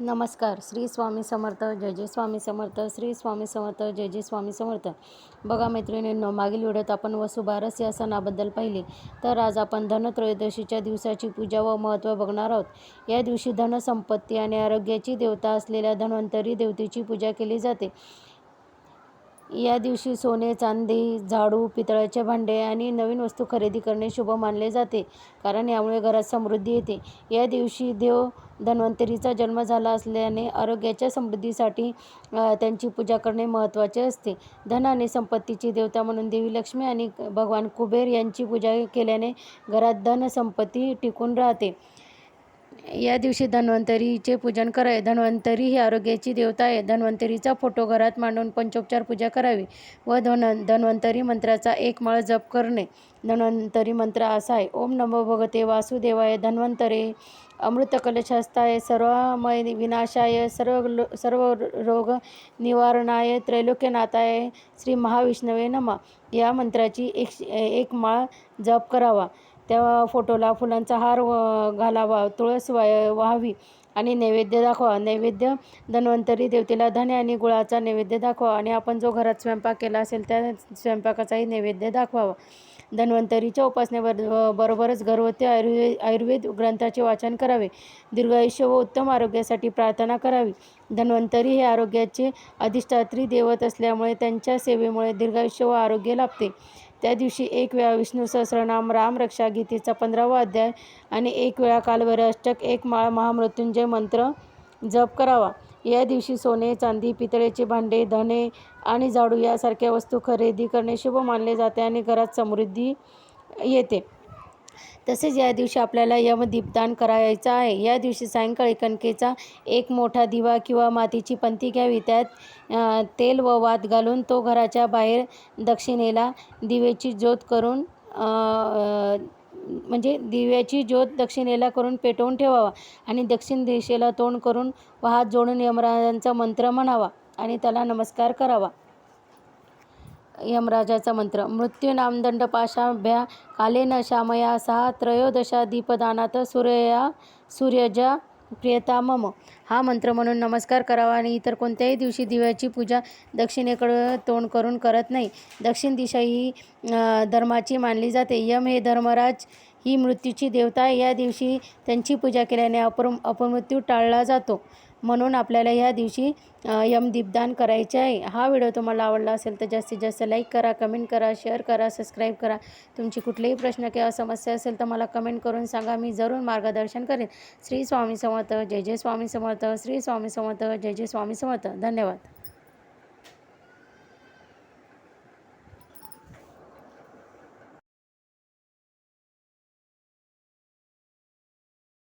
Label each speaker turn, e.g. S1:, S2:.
S1: नमस्कार. श्री स्वामी समर्थ. जय जय स्वामी समर्थ. श्री स्वामी समर्थ. जय जय स्वामी समर्थ. बघा मैत्रिणींनो, मागील व्हिडिओत आपण वसुबारस या सणाबद्दल पाहिले. तर आज आपण धनत्रयोदशीच्या दिवसाची पूजा व महत्त्व बघणार आहोत. या दिवशी धनसंपत्ती आणि आरोग्याची देवता असलेल्या धन्वंतरी देवतेची पूजा केली जाते. या दिवशी सोने, चांदी, झाडू, पितळाचे भांडे आणि नवीन वस्तू खरेदी करणे शुभ मानले जाते, कारण यामुळे घरात समृद्धी येते. या दिवशी देव धन्वंतरीचा जन्म झाला असल्याने आरोग्याच्या समृद्धीसाठी त्यांची पूजा करणे महत्त्वाचे असते. धन आणि संपत्तीची देवता म्हणून देवी लक्ष्मी आणि भगवान कुबेर यांची पूजा केल्याने घरात धनसंपत्ती टिकून राहते. या दिवशी धन्वंतरीचे पूजन करावे. धन्वंतरी ही आरोग्याची देवता आहे. धन्वंतरीचा फोटो घरात मांडून पंचोपचार पूजा करावी व धन्वंतरी मंत्राचा एक माळ जप करणे. धन्वंतरी मंत्र असा आहे: ओम नमो भगवते वासुदेवाय धन्वंतरे अमृतकलशहस्ताय सर्वमय विनाशाय सर्व रोग निवारणाय त्रैलोक्यनाथाय श्री महाविष्णवे नमः. या मंत्राची एक माळ जप करावा. त्या फोटोला फुलांचा हार घालावा, तुळस वाहावी आणि नैवेद्य दाखवा. नैवेद्य धन्वंतरी देवतेला धान्य आणि गुळाचा नैवेद्य दाखवा आणि आपण जो घरात स्वयंपाक केला असेल त्या स्वयंपाकाचाही नैवेद्य दाखवावा. धन्वंतरीच्या उपासनेबरोबरच घरगुती आयुर्वेद ग्रंथाचे वाचन करावे. दीर्घायुष्य व उत्तम आरोग्यासाठी प्रार्थना करावी. धन्वंतरी हे आरोग्याचे अधिष्ठात्री दैवत असल्यामुळे त्यांच्या सेवेमुळे दीर्घायुष्य व आरोग्य लाभते. त्या दिवशी एक वेळा विष्णू सहस्रनाम, राम रक्षा गीतेचा 15वा अध्याय आणि एक वेळा कालभैरव अष्टक, एक माळ महामृत्युंजय मंत्र जप करावा. या दिवशी सोने, चांदी, पितळेचे भांडे, धने आणि झाडू यासारख्या वस्तू खरेदी करणे शुभ मानले जाते आणि घरात समृद्धी येते. तसेच या दिवशी आपल्याला यमदीपदान करायचं आहे. या दिवशी सायंकाळी कणकेचा एक मोठा दिवा किंवा मातीची पंती घ्यावी. त्यात तेल व वात घालून तो घराच्या बाहेर दक्षिणेला दिव्याची ज्योत दक्षिणेला करून पेटवून ठेवावा आणि दक्षिण दिशेला तोंड करून व हात जोडून यमराजांचा मंत्र म्हणावा आणि त्याला नमस्कार करावा. यमराजाचा मंत्र: मृत्युनामदंड पाशाभ्या कालेन शामया सहा त्रयोदशा दीपदानात सूर्यजा प्रियता मम. हा मंत्र म्हणून नमस्कार करावा आणि इतर कोणत्याही दिवशी दिव्याची पूजा दक्षिणेकडे तोंड करून करत नाही. दक्षिण दिशा ही धर्माची मानली जाते. यम हे धर्मराज ही मृत्यूची देवता आहे. या दिवशी त्यांची पूजा केल्याने अपमृत्यू टाळला जातो. म्हणून आपल्याला या दिवशी यमदीपदान करायचे आहे. हा व्हिडिओ तुम्हाला आवडला असेल तर जास्तीत जास्त लाईक करा, कमेंट करा, शेअर करा, सबस्क्राईब करा. तुमची कुठलेही प्रश्न किंवा समस्या असेल तर मला कमेंट करून सांगा, मी जरूर मार्गदर्शन करेन. श्री स्वामी समर्थ. जय जय स्वामी समर्थ. श्री स्वामी समर्थ. जय जय स्वामी समर्थ. धन्यवाद.